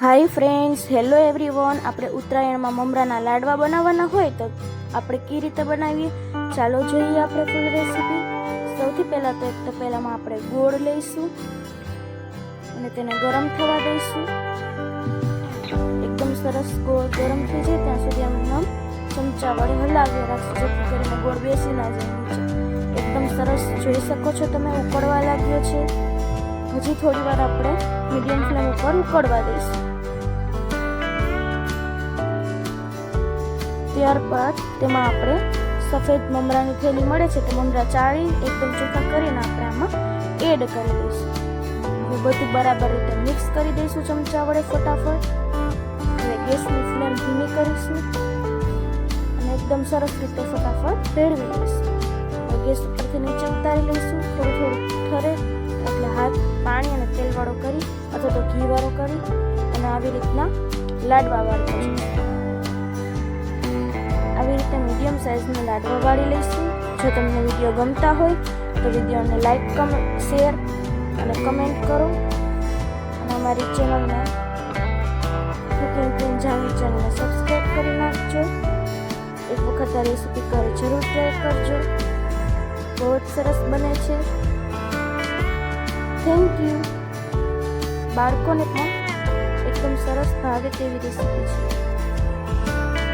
Hi friends, hello everyone. આપણે ઉત્તરાયણમાં મમરાના લાડવા બનાવવાના હોય તો આપણે કઈ રીતે બનાવીએ ચાલો જોઈએ આપણે ફૂલ રેસીપી. સૌથી પહેલાં તો એક તપેલામાં આપણે ગોળ લઈશું અને તેને ગરમ થવા દઈશું. એકદમ સરસ ગોળ ગરમ થઈ જાય ત્યાં સુધી આમ ચમચા વડે હલાવી રાખશું જેથી કરીને ગોળ બેસી ના જાય નીચે. એકદમ સરસ જોઈ શકો છો તમે ઉકળવા લાગ્યો છે. હજી થોડી વાર આપણે મીડિયમ ફ્લેમ ઉપર ઉકળવા દઈશું. ત્યારબાદ તેમાં આપણે સફેદ મમરાની થેલી મળે છે તે મમરા ચાળી એકદમ ચોખ્ખા કરીને આપણે આમાં એડ કરી દઈશું. હવે બધું બરાબર રીતે મિક્સ કરી દઈશું ચમચા વડે ફટાફટ. હવે ગેસની ફ્લેમ ધીમી કરીશું અને એકદમ સરસ રીતે ફટાફટ ભેળવી દઈશું. હવે ગેસ ઉપરથી નીચે ઉતારી લઈશું. થોડું થોડું ઠરે એટલે હાથ પાણી અને તેલવાળો કરી અથવા તો ઘીવાળો કરી અને આવી રીતના લાડવા વાળીશું. આવી રીતે મીડિયમ સાઇઝના લાડવા વાળી લઈશું. જો તમને વિડીયો ગમતા હોય તો વિડીયોને લાઈક શેર અને કમેન્ટ કરો અને અમારી ચેનલને કુકિંગ ક્વીન જાનવી ચેનલને સબસ્ક્રાઈબ કરી નાખજો. એક વખત આ રેસીપી ઘરે જરૂર ટ્રાય કરજો, બહુ જ સરસ બને છે. Thank you. બાળકોને પણ એકદમ સરસ ભાવે તેવી રેસીપી છે.